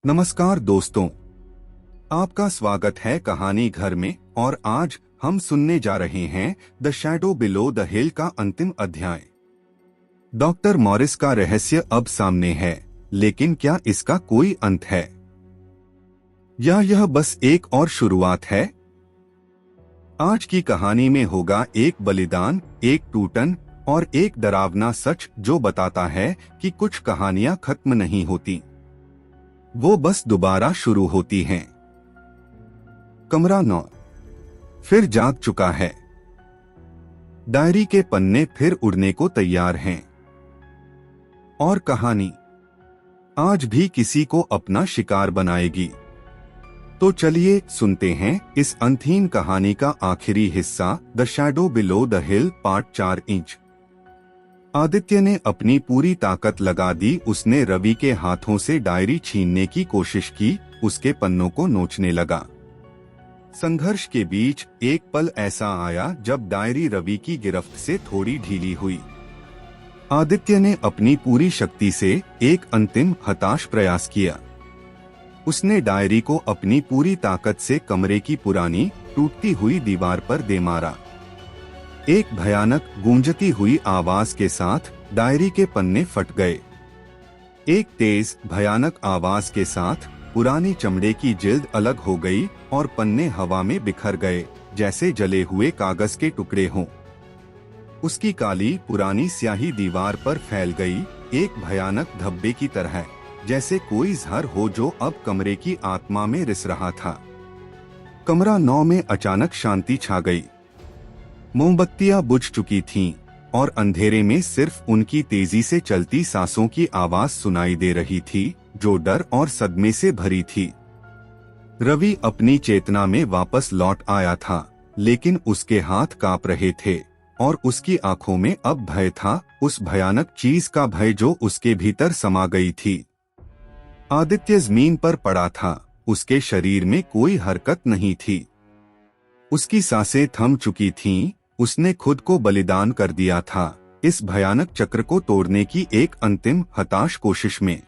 नमस्कार दोस्तों, आपका स्वागत है कहानी घर में। और आज हम सुनने जा रहे हैं द शैडो बिलो द हिल का अंतिम अध्याय। डॉक्टर मॉरिस का रहस्य अब सामने है, लेकिन क्या इसका कोई अंत है या यह बस एक और शुरुआत है? आज की कहानी में होगा एक बलिदान, एक टूटन और एक डरावना सच जो बताता है कि कुछ कहानियां खत्म नहीं होती, वो बस दोबारा शुरू होती हैं। कमरा 9 फिर जाग चुका है। डायरी के पन्ने फिर उड़ने को तैयार हैं और कहानी आज भी किसी को अपना शिकार बनाएगी। तो चलिए सुनते हैं इस अंतहीन कहानी का आखिरी हिस्सा, the shadow below the hill part 4 inch. Aditya ने अपनी पूरी ताकत लगा दी। उसने रवि के हाथों से डायरी छीनने की कोशिश की, उसके पन्नों को नोचने लगा। संघर्ष के बीच एक पल ऐसा आया जब डायरी रवि की गिरफ्त से थोड़ी ढीली हुई। आदित्य ने अपनी पूरी शक्ति से एक अंतिम हताश प्रयास किया। उसने डायरी को अपनी पूरी ताकत से कमरे की पुरानी टूटती हुई दीवार पर दे मारा। एक भयानक गूंजती हुई आवाज के साथ डायरी के पन्ने फट गए। एक तेज भयानक आवाज के साथ पुरानी चमड़े की जिल्द अलग हो गई और पन्ने हवा में बिखर गए, जैसे जले हुए कागज के टुकड़े हों। उसकी काली पुरानी स्याही दीवार पर फैल गई, एक भयानक धब्बे की तरह, जैसे कोई जहर हो जो अब कमरे की आत्मा में रिस रहा था। कमरा 9 में अचानक शांति छा गई। मोमबत्तियां बुझ चुकी थीं और अंधेरे में सिर्फ उनकी तेजी से चलती सांसों की आवाज सुनाई दे रही थी, जो डर और सदमे से भरी थी। रवि अपनी चेतना में वापस लौट आया था, लेकिन उसके हाथ कांप रहे थे और उसकी आंखों में अब भय था, उस भयानक चीज का भय जो उसके भीतर समा गई थी। आदित्य जमीन पर पड़ा था, उसके शरीर में कोई हरकत नहीं थी। उसकी सांसें थम चुकी थीं। उसने खुद को बलिदान कर दिया था, इस भयानक चक्र को तोड़ने की एक अंतिम हताश कोशिश में।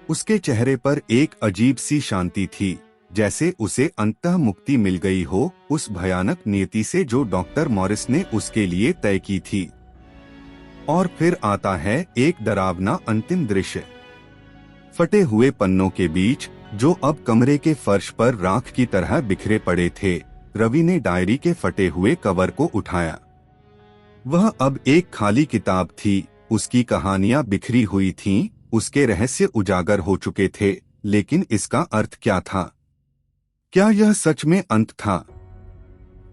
उसके चेहरे पर एक अजीब सी शांति थी, जैसे उसे अंततः मुक्ति मिल गई हो उस भयानक नियति से जो डॉक्टर मॉरिस ने उसके लिए तय की थी। और फिर आता है एक डरावना अंतिम दृश्य। फटे हुए पन्नों के बीच, जो अब कमरे के फर्श पर राख की तरह बिखरे पड़े थे, रवि ने डायरी के फटे हुए कवर को उठाया। वह अब एक खाली किताब थी। उसकी कहानियां बिखरी हुई थीं, उसके रहस्य उजागर हो चुके थे, लेकिन इसका अर्थ क्या था? क्या यह सच में अंत था?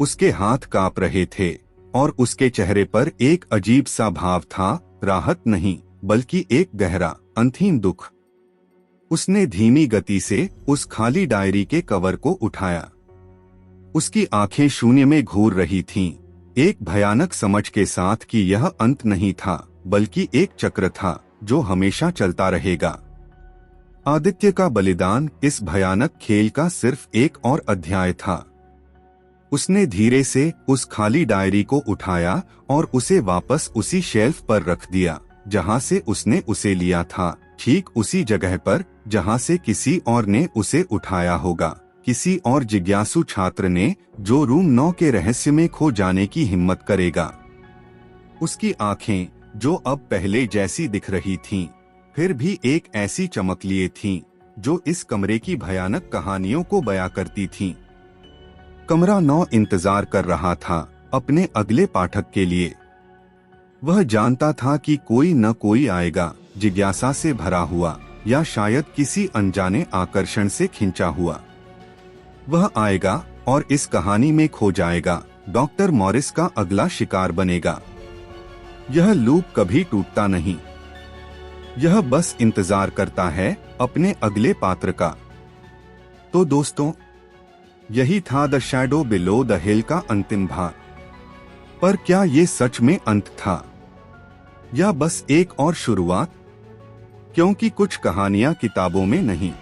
उसके हाथ कांप रहे थे और उसके चेहरे पर एक अजीब सा भाव था, राहत नहीं, बल्कि एक गहरा अंतहीन दुख। उसने धीमी गति से उस खाली डायरी के कवर को उठाया। उसकी आंखें शून्य में घूर रही थीं, एक भयानक समझ के साथ कि यह अंत नहीं था, बल्कि एक चक्र था जो हमेशा चलता रहेगा। आदित्य का बलिदान इस भयानक खेल का सिर्फ एक और अध्याय था। उसने धीरे से उस खाली डायरी को उठाया और उसे वापस उसी शेल्फ पर रख दिया, जहां से उसने उसे लिया था, ठीक उसी जगह पर जहां से किसी और ने उसे उठाया होगा, किसी और जिज्ञासु छात्र ने, जो रूम 9 के रहस्य में खो जाने की हिम्मत करेगा। उसकी आंखें, जो अब पहले जैसी दिख रही थीं, फिर भी एक ऐसी चमक लिए थीं, जो इस कमरे की भयानक कहानियों को बयां करती थीं। कमरा 9 इंतजार कर रहा था अपने अगले पाठक के लिए। वह जानता था कि कोई न कोई आएगा, जिज्ञासा से भरा हुआ, या शायद किसी अनजाने आकर्षण से खिंचा हुआ। वह आएगा और इस कहानी में खो जाएगा, डॉक्टर मॉरिस का अगला शिकार बनेगा। यह लूप कभी टूटता नहीं, यह बस इंतजार करता है अपने अगले पात्र का। तो दोस्तों, यही था द शैडो बिलो द हिल का अंतिम भाग। पर क्या ये सच में अंत था या बस एक और शुरुआत? क्योंकि कुछ कहानियां किताबों में नहीं,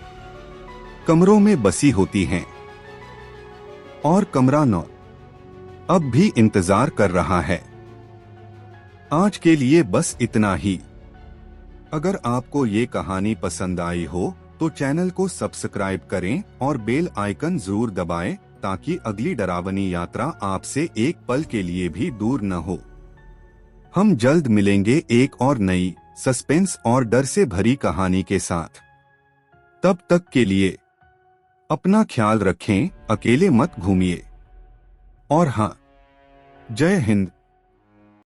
कमरों में बसी होती हैं। और कमरा 9 अब भी इंतजार कर रहा है। आज के लिए बस इतना ही। अगर आपको ये कहानी पसंद आई हो तो चैनल को सब्सक्राइब करें और बेल आइकन जरूर दबाएं ताकि अगली डरावनी यात्रा आपसे एक पल के लिए भी दूर न हो। हम जल्द मिलेंगे एक और नई सस्पेंस और डर से भरी कहानी के साथ। तब तक के लिए अपना ख्याल रखें, अकेले मत घूमिए। और हाँ, जय हिंद।